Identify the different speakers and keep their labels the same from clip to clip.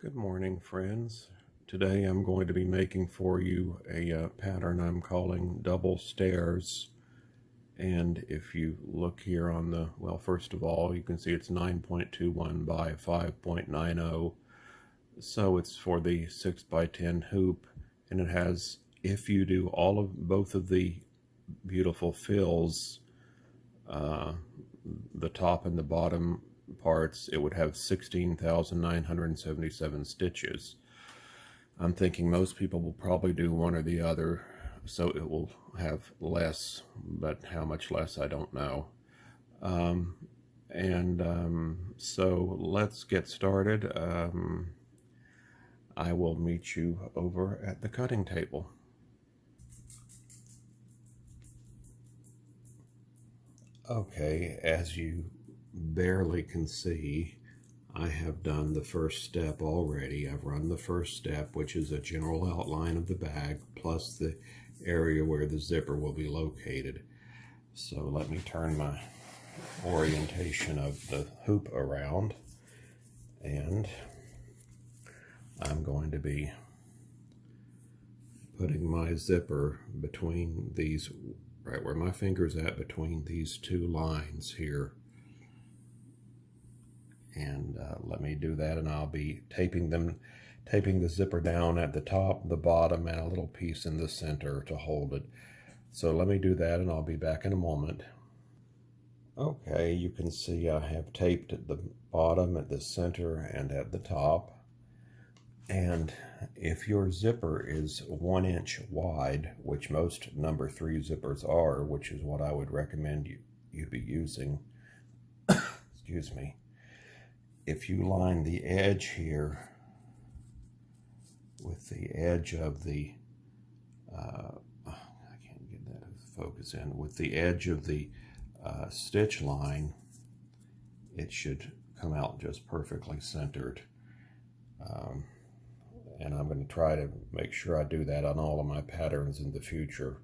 Speaker 1: Good morning, friends. Today I'm going to be making for you a pattern I'm calling double stairs. And if you look here on the, well, first of all, you can see it's 9.21 by 5.90. So it's for the 6 by 10 hoop. And it has, if you do both of the beautiful fills, the top and the bottom parts, it would have 16,977 stitches. I'm thinking most people will probably do one or the other, so it will have less, but how much less I don't know. So let's get started. I will meet you over at the cutting table. Okay, as you barely can see, I have done the first step already. I've run the first step, which is a general outline of the bag, plus the area where the zipper will be located. So let me turn my orientation of the hoop around, and I'm going to be putting my zipper between these, right where my finger's at, between these two lines here. And let me do that, and I'll be taping the zipper down at the top, the bottom, and a little piece in the center to hold it. So let me do that, and I'll be back in a moment. Okay, you can see I have taped at the bottom, at the center, and at the top. And if your zipper is 1 inch wide, which most number 3 zippers are, which is what I would recommend you be using, excuse me, if you line the edge here with the edge of the, I can't get that focus in, with the edge of the stitch line, it should come out just perfectly centered. And I'm going to try to make sure I do that on all of my patterns in the future.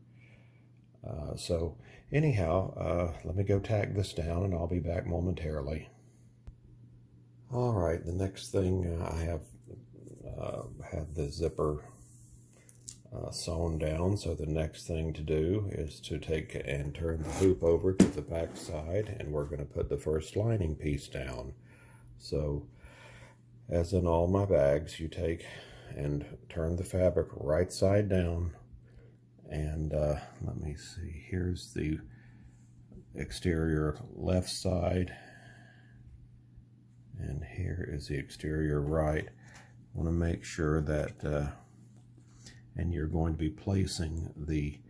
Speaker 1: So anyhow, let me go tack this down, and I'll be back momentarily. All right, the next thing, I have had the zipper sewn down, so the next thing to do is to take and turn the hoop over to the back side, and we're going to put the first lining piece down. So as in all my bags, you take and turn the fabric right side down, and let me see, here's the exterior left side, and here is the exterior right. I want to make sure that, and you're going to be placing the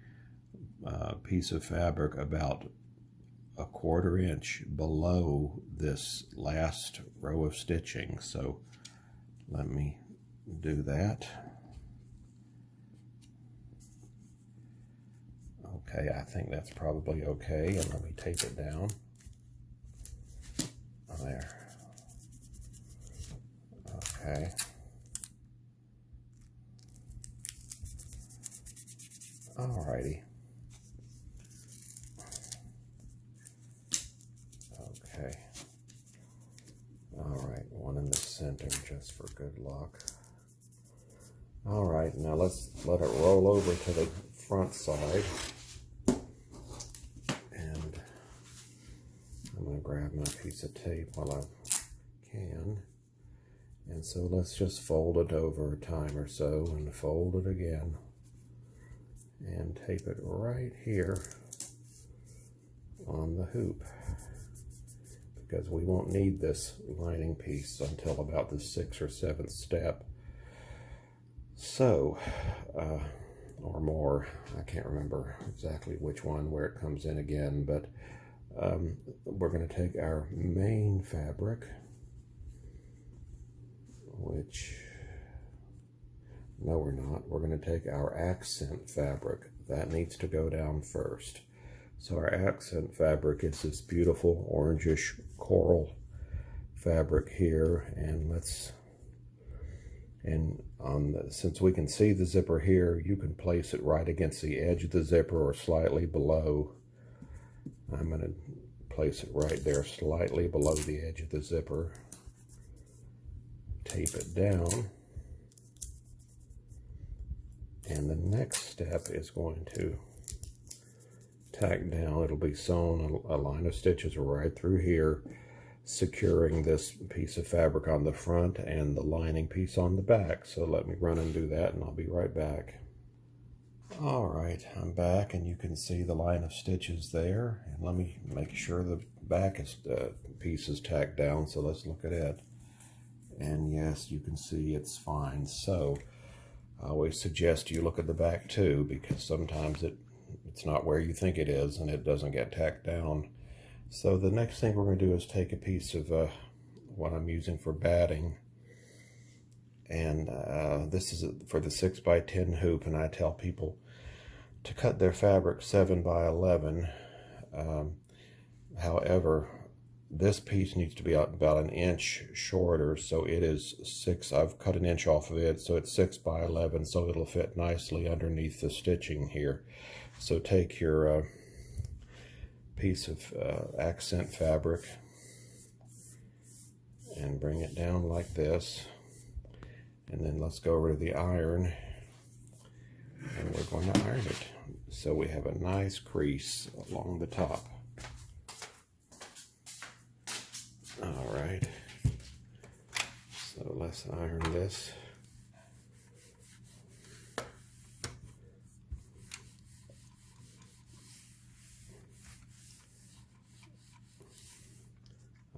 Speaker 1: piece of fabric about a 1/4 inch below this last row of stitching. So let me do that. Okay, I think that's probably okay, and let me tape it down. There. Okay. Alrighty. Okay. Alright, one in the center just for good luck. Alright, now let's let it roll over to the front side. And I'm going to grab my piece of tape while I can. And so let's just fold it over a time or so and fold it again. And tape it right here on the hoop, because we won't need this lining piece until about the 6th or 7th step. So, or more, I can't remember exactly which one where it comes in again, but we're going to take our main fabric, which, no we're not, we're going to take our accent fabric. That needs to go down first. So our accent fabric is this beautiful orangish coral fabric here, and since we can see the zipper here, you can place it right against the edge of the zipper or slightly below. I'm going to place it right there, slightly below the edge of the zipper. tape it down. And the next step is going to tack down. It'll be sewn a line of stitches right through here, securing this piece of fabric on the front and the lining piece on the back. So let me run and do that, and I'll be right back. All right, I'm back, and you can see the line of stitches there. And let me make sure the back piece is tacked down, so let's look at it. And yes, you can see it's fine. So I always suggest you look at the back too, because sometimes it's not where you think it is and it doesn't get tacked down. So the next thing we're going to do is take a piece of what I'm using for batting, and this is for the 6x10 hoop, and I tell people to cut their fabric 7x11. However, this piece needs to be about an inch shorter, so it is 6. I've cut an inch off of it, so it's 6x11, so it'll fit nicely underneath the stitching here. So take your piece of accent fabric and bring it down like this, and then let's go over to the iron, and we're going to iron it so we have a nice crease along the top. All right, so let's iron this.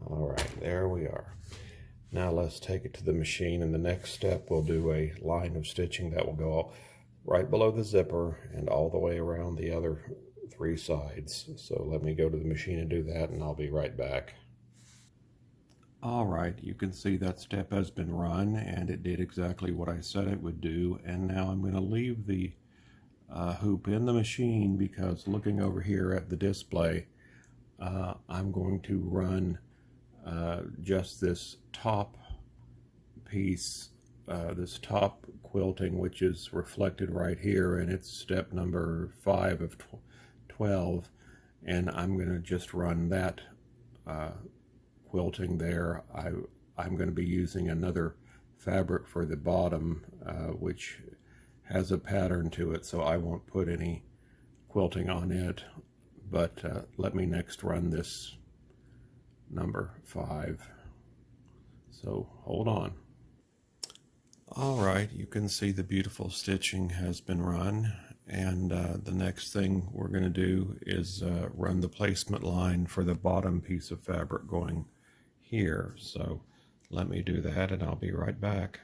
Speaker 1: All right, there we are. Now let's take it to the machine, and the next step we'll do a line of stitching that will go right below the zipper and all the way around the other 3 sides. So let me go to the machine and do that, and I'll be right back. All right, you can see that step has been run, and it did exactly what I said it would do. And now I'm going to leave the hoop in the machine, because looking over here at the display, I'm going to run just this top piece, this top quilting, which is reflected right here, and it's step number 5 of 12, and I'm going to just run that quilting there. I'm going to be using another fabric for the bottom, which has a pattern to it, so I won't put any quilting on it. But let me next run this number 5. So hold on. All right, you can see the beautiful stitching has been run, and the next thing we're going to do is run the placement line for the bottom piece of fabric going here. So let me do that, and I'll be right back.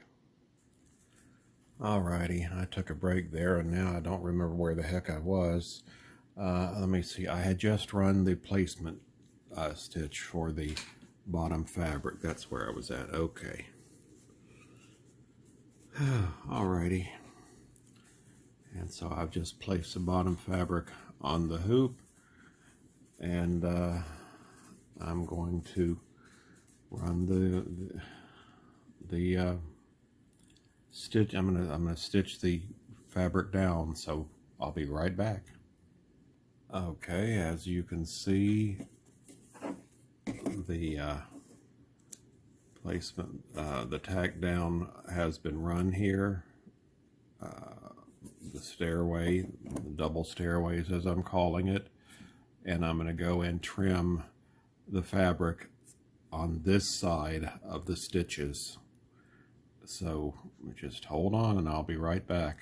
Speaker 1: Alrighty, I took a break there, and now I don't remember where the heck I was. Let me see, I had just run the placement stitch for the bottom fabric. That's where I was at. Okay. Alrighty. And so I've just placed the bottom fabric on the hoop, and I'm going to run the stitch. I'm gonna stitch the fabric down, so I'll be right back. Okay, as you can see, the placement, the tack down has been run here. The stairway, the double stairways as I'm calling it, and I'm going to go and trim the fabric on this side of the stitches. So just hold on, and I'll be right back.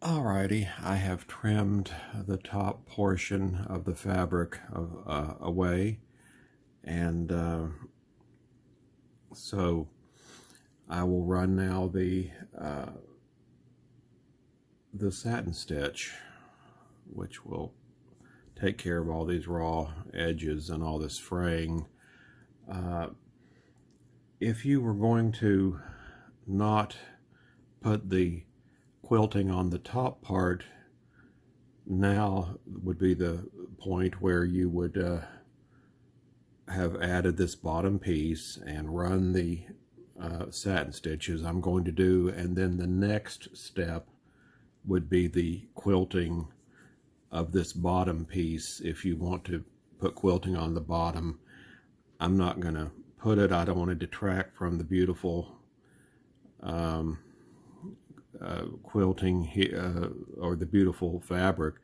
Speaker 1: Alrighty, I have trimmed the top portion of the fabric away, and so I will run now the satin stitch, which will take care of all these raw edges and all this fraying. If you were going to not put the quilting on the top part, now would be the point where you would have added this bottom piece and run the satin stitches I'm going to do, and then the next step would be the quilting of this bottom piece. If you want to put quilting on the bottom, I'm not going to put it, I don't want to detract from the beautiful quilting or the beautiful fabric.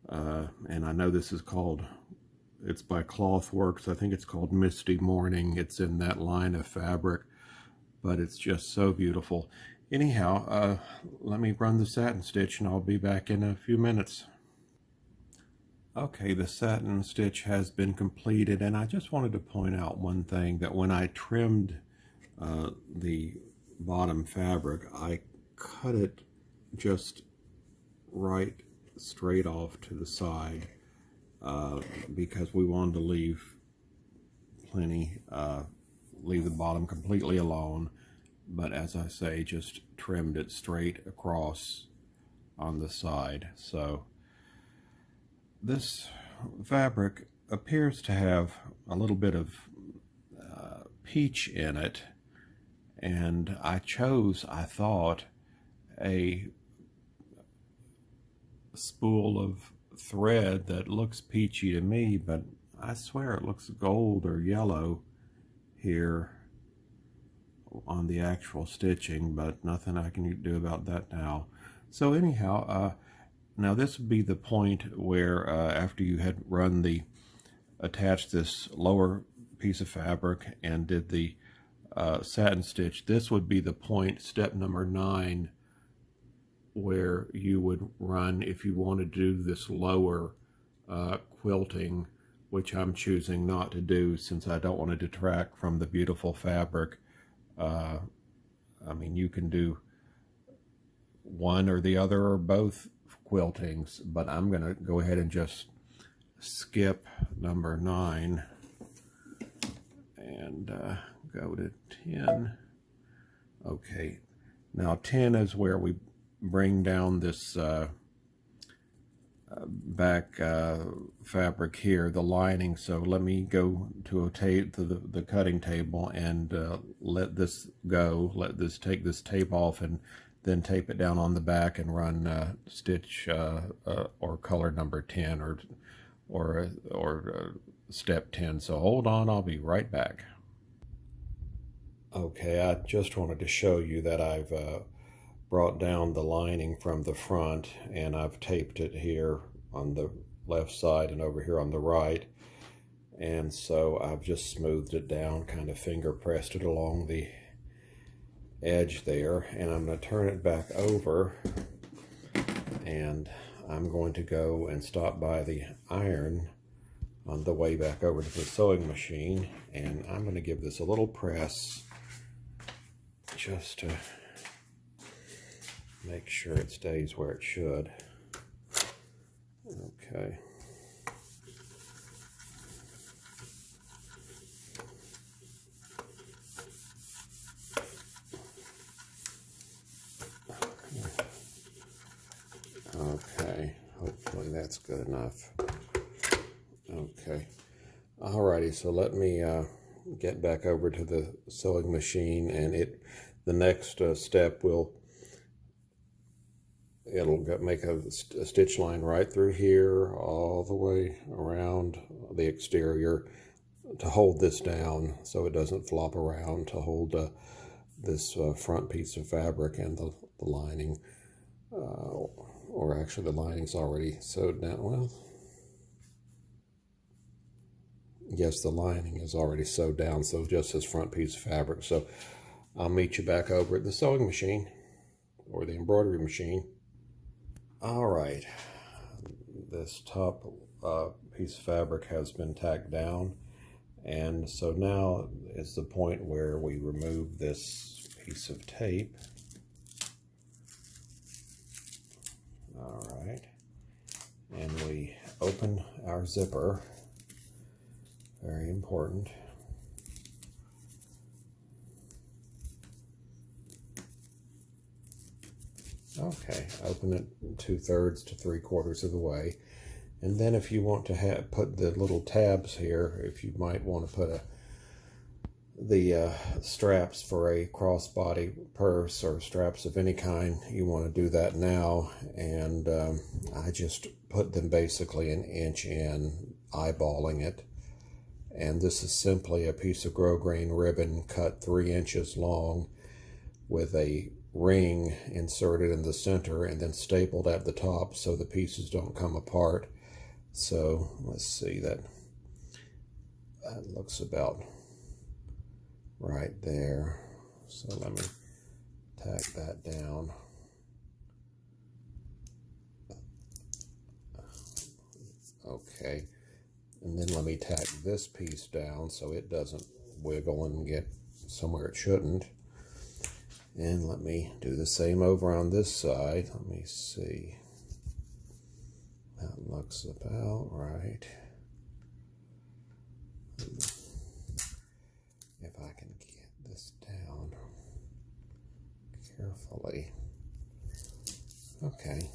Speaker 1: And I know this is called, it's by Clothworks. I think it's called Misty Morning. It's in that line of fabric, but it's just so beautiful. Anyhow, let me run the satin stitch and I'll be back in a few minutes. Okay, the satin stitch has been completed, and I just wanted to point out one thing, that when I trimmed the bottom fabric, I cut it just right straight off to the side because we wanted to leave plenty, leave the bottom completely alone, but as I say, just trimmed it straight across on the side. So this fabric appears to have a little bit of peach in it, and I chose, I thought, a spool of thread that looks peachy to me, but I swear it looks gold or yellow here on the actual stitching, but nothing I can do about that now. So anyhow, now this would be the point where after you had attached this lower piece of fabric and did the satin stitch, this would be the point, step number 9, where you would run if you wanted to do this lower quilting, which I'm choosing not to do since I don't want to detract from the beautiful fabric. I mean, you can do one or the other or both quiltings, but I'm going to go ahead and just skip number 9 and go to 10. Okay, now 10 is where we bring down this back fabric here, the lining. So let me go to the cutting table and let this go. Take this tape off and then tape it down on the back and run stitch or color number 10 or step 10. So hold on, I'll be right back. Okay, I just wanted to show you that I've brought down the lining from the front, and I've taped it here on the left side and over here on the right. And so I've just smoothed it down, kind of finger pressed it along the edge there, and I'm going to turn it back over, and I'm going to go and stop by the iron on the way back over to the sewing machine, and I'm going to give this a little press just to make sure it stays where it should. Okay. Okay, hopefully that's good enough. Okay, alrighty, so let me get back over to the sewing machine, and the next step it'll make a stitch line right through here all the way around the exterior to hold this down so it doesn't flop around, to hold this front piece of fabric and the lining. Or actually the lining's already sewed down. Well, yes, the lining is already sewed down, so just this front piece of fabric. So I'll meet you back over at the sewing machine or the embroidery machine. All right, this top piece of fabric has been tacked down, and so now is the point where we remove this piece of tape. All right, and we open our zipper, very important. Okay, open it 2/3 to 3/4 of the way, and then if you want to put the little tabs here, if you might want to put the straps for a crossbody purse or straps of any kind, you want to do that now. And I just put them basically an inch in, eyeballing it, And this is simply a piece of grosgrain ribbon cut 3 inches long with a ring inserted in the center and then stapled at the top so the pieces don't come apart. So let's see, that looks about right there. So let me tack that down. Okay, and then let me tack this piece down so it doesn't wiggle and get somewhere it shouldn't. And let me do the same over on this side. Let me see. That looks about right. If I can get this down carefully. Okay.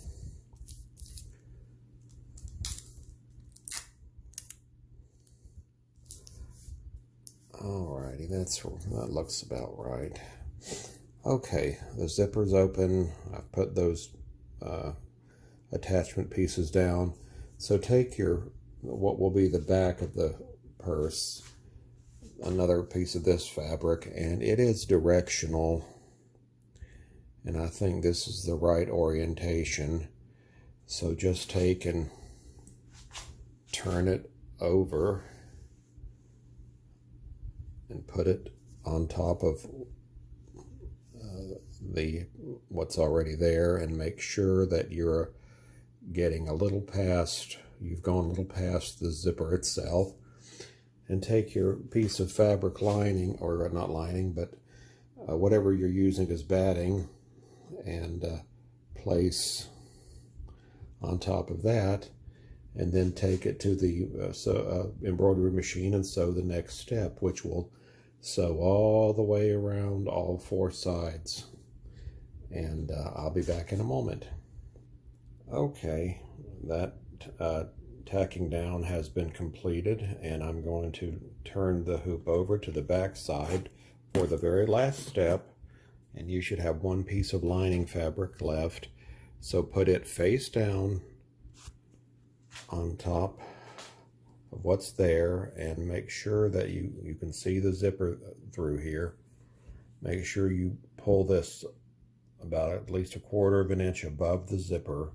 Speaker 1: Alrighty, that looks about right. Okay, the zipper's open. I've put those attachment pieces down. So take what will be the back of the purse, another piece of this fabric, and it is directional, and I think this is the right orientation. So just take and turn it over and put it on top of what's already there, and make sure that you're getting you've gone a little past the zipper itself, and take your piece of fabric lining, or not lining, but whatever you're using as batting, and place on top of that, and then take it to the embroidery machine and sew the next step, which will sew all the way around all 4 sides. And I'll be back in a moment. Okay, that tacking down has been completed, and I'm going to turn the hoop over to the back side for the very last step, and you should have 1 piece of lining fabric left. So put it face down on top of what's there, and make sure that you can see the zipper through here. Make sure you pull this about at least 1/4 of an inch above the zipper,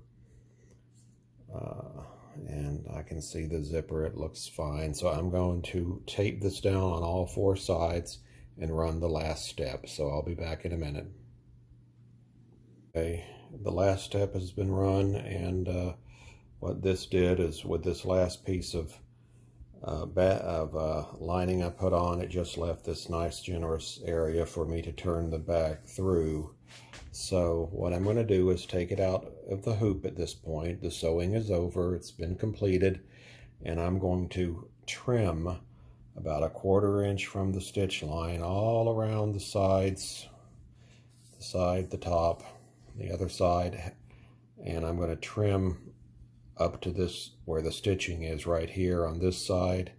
Speaker 1: and I can see the zipper. It looks fine. So I'm going to tape this down on all 4 sides and run the last step. So I'll be back in a minute. Okay, the last step has been run, and what this did is, with this last piece of lining I put on, it just left this nice generous area for me to turn the bag through. So what I'm going to do is take it out of the hoop at this point. The sewing is over, it's been completed, and I'm going to trim about 1/4 inch from the stitch line all around the sides, the top, the other side, and I'm going to trim up to this, where the stitching is right here on this side,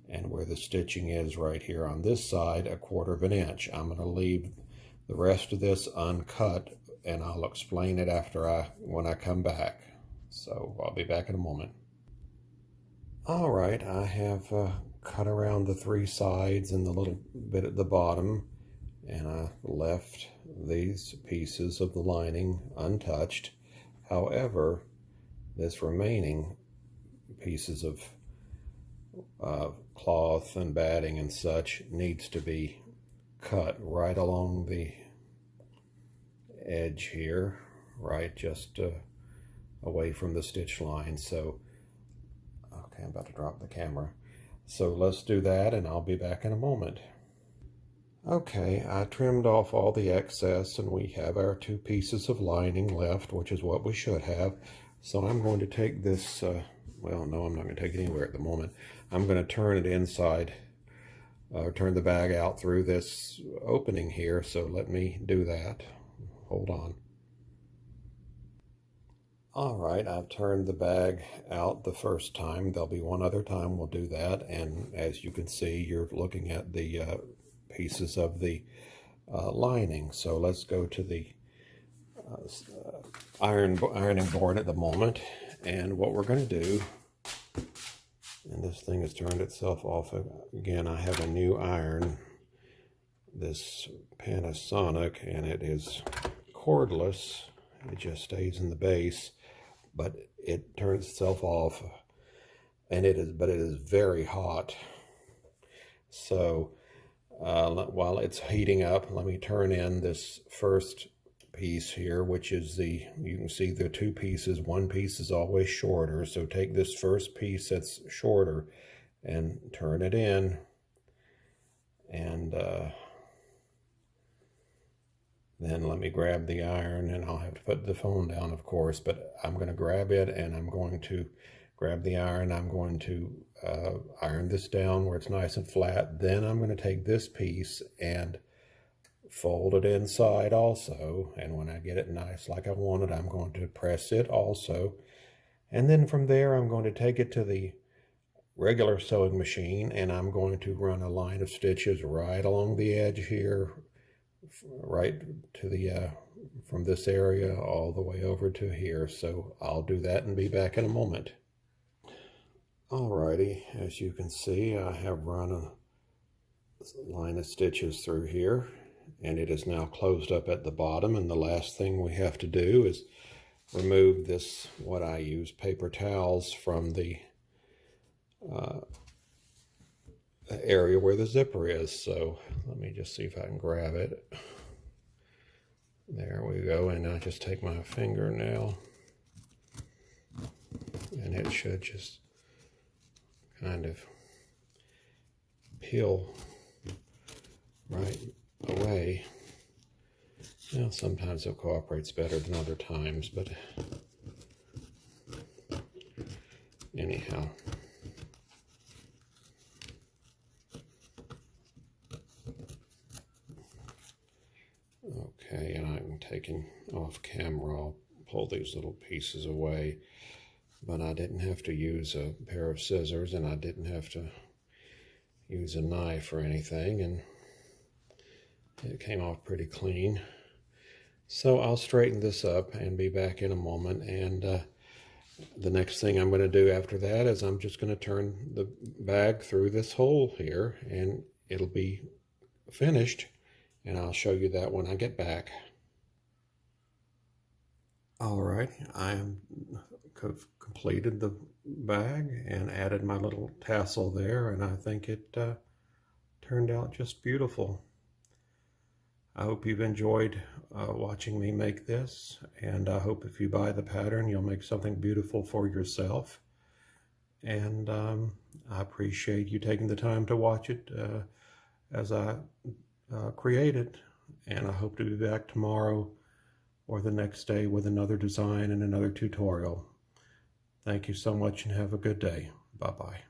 Speaker 1: and where the stitching is right here on this side, 1/4 inch. I'm going to leave the rest of this uncut, and I'll explain it when I come back. So I'll be back in a moment. All right, I have cut around the 3 sides and the little bit at the bottom, and I left these pieces of the lining untouched. However, this remaining pieces of cloth and batting and such needs to be cut right along the edge here, right just away from the stitch line. So okay, I'm about to drop the camera. So let's do that, and I'll be back in a moment. Okay, I trimmed off all the excess, and we have our 2 pieces of lining left, which is what we should have. So I'm going to take this, well, no, I'm not going to take it anywhere at the moment. I'm going to turn it inside, turn the bag out through this opening here. So let me do that. Hold on. All right, I've turned the bag out the first time. There'll be one other time we'll do that. And as you can see, you're looking at the pieces of the lining. So let's go to the ironing board at the moment. And what we're going to do And this thing has turned itself off again. I have a new iron, this Panasonic, and it is cordless. It just stays in the base, but it turns itself off, and it is very hot. So while it's heating up, let me turn in this first piece here, which is you can see the two pieces. One piece is always shorter, so take this first piece that's shorter and turn it in, and then let me grab the iron, and I'll have to put the phone down, of course, but I'm going to grab it, and I'm going to grab the iron. I'm going to iron this down where it's nice and flat. Then I'm going to take this piece and fold it inside also, and when I get it nice like I want it, I'm going to press it also, and then from there I'm going to take it to the regular sewing machine, and I'm going to run a line of stitches right along the edge here, right to the from this area all the way over to here. So I'll do that and be back in a moment. Alrighty, as you can see, I have run a line of stitches through here, and it is now closed up at the bottom, and the last thing we have to do is remove this, what I use, paper towels from the area where the zipper is. So let me just see if I can grab it. There we go, and I just take my fingernail, and it should just kind of peel right away. Now, sometimes it cooperates better than other times, but anyhow. Okay, and I'm taking off camera. I'll pull these little pieces away, but I didn't have to use a pair of scissors, and I didn't have to use a knife or anything, and it came off pretty clean. So I'll straighten this up and be back in a moment, and the next thing I'm going to do after that is I'm just going to turn the bag through this hole here, and it'll be finished, and I'll show you that when I get back. All right, I have completed the bag and added my little tassel there, and I think it turned out just beautiful. I hope you've enjoyed watching me make this, and I hope if you buy the pattern, you'll make something beautiful for yourself. And I appreciate you taking the time to watch it as I create it, and I hope to be back tomorrow or the next day with another design and another tutorial. Thank you so much, and have a good day. Bye-bye.